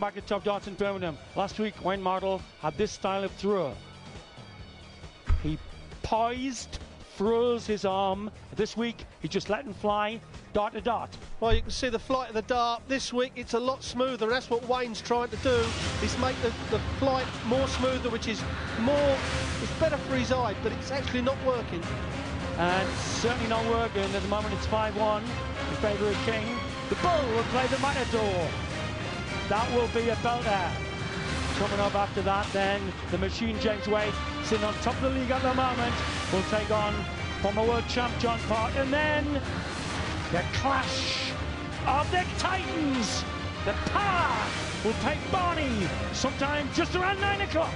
Back at Top Darts in Birmingham. Last week, Wayne Mardle had this style of throw. He poised, froze his arm. This week, he just let him fly, dart to dart. Well, you can see the flight of the dart. This week, it's a lot smoother. That's what Wayne's trying to do, is make the flight more smoother, which is it's better for his eye, but it's actually not working. And certainly not working. At the moment, it's 5-1 in favour of King. The bull will play the matador. That will be a belter. Coming up after that, then, the machine James Wade, sitting on top of the league at the moment, will take on former world champ John Park. And then, the clash of the Titans. The power will take Barney sometime just around 9 o'clock.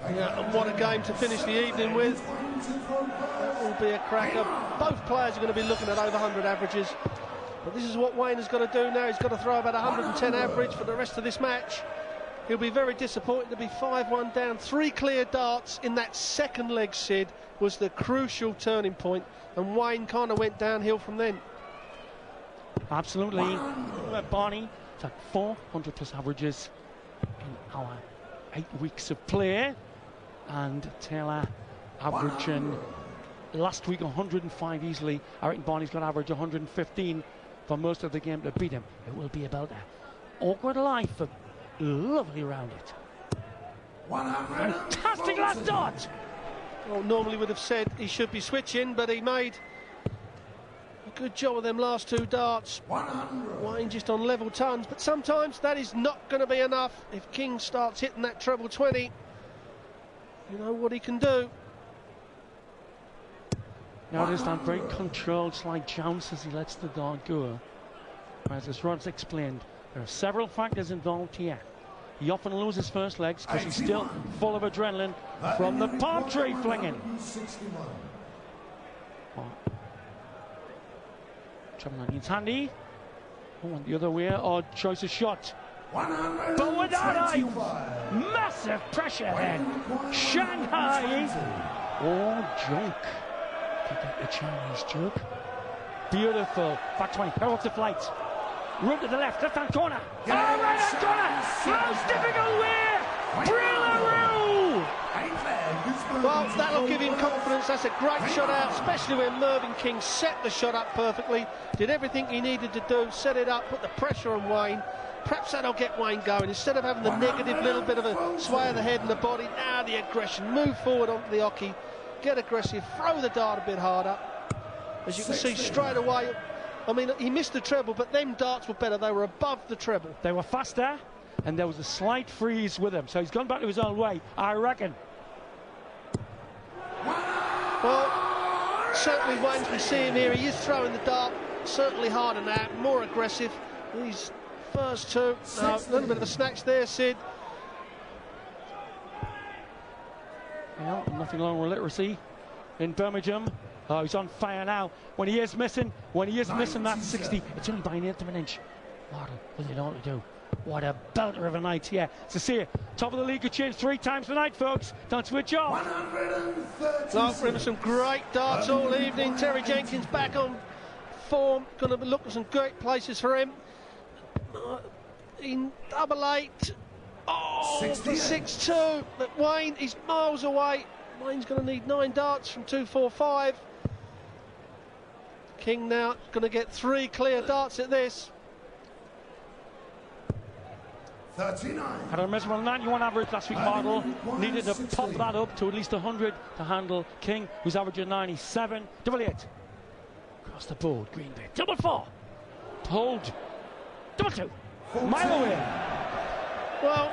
Yeah, and what a game to finish the evening with. That will be a cracker. Both players are going to be looking at over 100 averages. But this is what Wayne has got to do now. He's got to throw about 110 average for the rest of this match. He'll be very disappointed to be 5-1 down. 3 clear darts in that second leg, Sid, was the crucial turning point, and Wayne kind of went downhill from then. Absolutely. Barney took 400 plus averages in our 8 weeks of play, and Taylor averaging last week 105 easily. I reckon Barney's got to average 115 for most of the game to beat him. It will be about that. Awkward life, but lovely round it. Fantastic last dot! Well, normally would have said he should be switching, but he made a good job of them last 2 darts. Wayne just on level tons, but sometimes that is not going to be enough. If King starts hitting that treble 20, you know what he can do. Notice that very controlled slight jounce as he lets the dart go. Whereas, as Rod's explained, there are several factors involved here. He often loses first legs because he's still full of adrenaline from the palm tree flinging. Trouble onions handy. Oh, the other way, odd choice of shot. But with that eye, massive pressure then. Shanghai. Oh, joke. Get the Chinese joke. Beautiful. Back 20. Here off the flight. Run to the left hand corner. Oh, right hand corner. Most difficult way. Brillaroo. Well, that'll give him confidence. That's a great shot out, especially when Mervyn King set the shot up perfectly. Did everything he needed to do, set it up, put the pressure on Wayne. Perhaps that'll get Wayne going. Instead of having the negative little bit of a sway of the head and the body, now the aggression. Move forward onto the hockey. Get aggressive, throw the dart a bit harder. As you can see straight away, I mean, he missed the treble, but them darts were better. They were above the treble. They were faster, and there was a slight freeze with him, so he's gone back to his own way, I reckon. Well, certainly Wayne can see him here. He is throwing the dart certainly harder now, more aggressive. These first 2, a little bit of a snatch there, Sid. Well, nothing wrong with literacy in Birmingham. Oh, he's on fire now. When he is missing that 60, it's only by 1/8 of an inch. Mardle, what do you know what to do? What a belter of a night here. So see you. Top of the league could change 3 times tonight, folks. Don't switch off. Clark with some great darts all evening. Terry Jenkins back on form. Going to look at some great places for him. In double 8. Oh, the 6-2, but Wayne is miles away. Wayne's going to need 9 darts from 2-4-5. King now going to get 3 clear darts at this. 39. Had a miserable 91 average last week, Mardle. Needed to pop that up to at least 100 to handle King, who's averaging 97. Double 8. Across the board, green bit. Double 4. Hold. Double 2. Mile away. Well,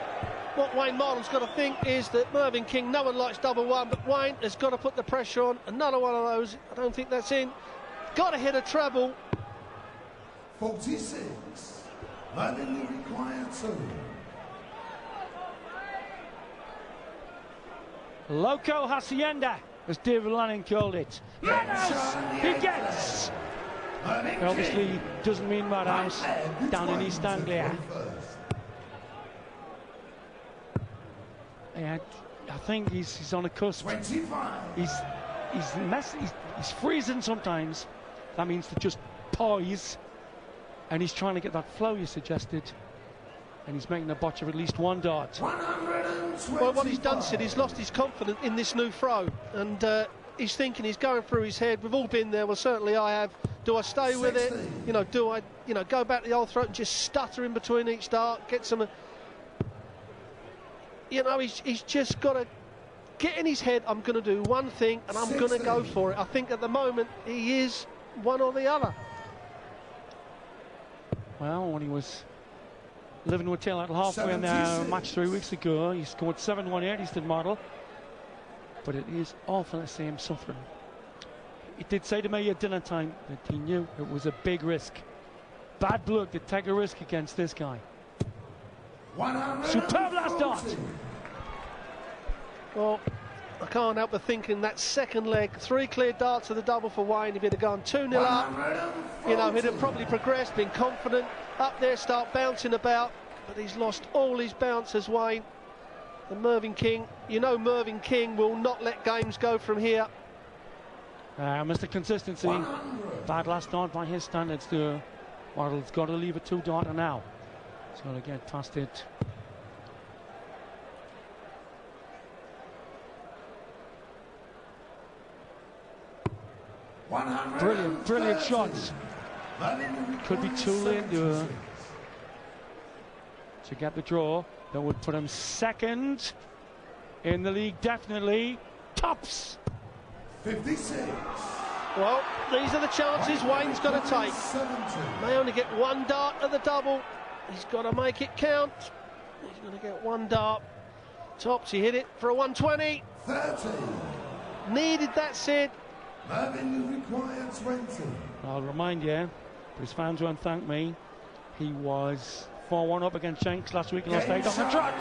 what Wayne Mardle's got to think is that Mervyn King, no one likes double 1, but Wayne has got to put the pressure on. Another one of those, I don't think that's in. Got to hit a treble. 46. Only required 2. Loco Hacienda, as David Lanning called it. Madhouse, he gets. It obviously doesn't mean Madhouse down in East Anglia. Yeah, I think he's on a cusp. 25. He's freezing sometimes. That means to just poise And he's trying to get that flow you suggested. And he's making a botch of at least one dart. Well, what he's done, Sid, he's lost his confidence in this new throw. And he's thinking, he's going through his head. We've all been there. Well, certainly I have. Do I stay with it? You know, do I, go back to the old throat and just stutter in between each dart, get some... he's just got to get in his head, I'm going to do one thing and I'm going to go for it. I think at the moment he is one or the other. Well, when he was living with tail at halfway in their match 3 weeks ago, he scored 7-1-8, Easton Mardle. But it is awful to see him suffering. He did say to me at dinner time that he knew it was a big risk. Bad luck to take a risk against this guy. Superb last dart! Well, I can't help but thinking that second leg, 3 clear darts of the double for Wayne. If he'd have gone 2-0 up, he'd have probably progressed, been confident, up there, start bouncing about. But he's lost all his bouncers, Wayne. And Mervyn King, Mervyn King will not let games go from here. Mr. Consistency, bad last dart by his standards. Mardle's got to leave a 2-darter now. He's got to get past it. Brilliant shots. Could be too late to get the draw. That would put him second in the league, definitely. Tops. 56. Well, these are the chances Wayne's got to take. May only get 1 dart at the double. He's got to make it count. He's going to get 1 dart. Tops, he hit it for a 120. 30. Needed that, Sid. Mervyn required 20. I'll remind you, his fans won't thank me. He was 4-1 up against Shanks last week and lost 8 on the track.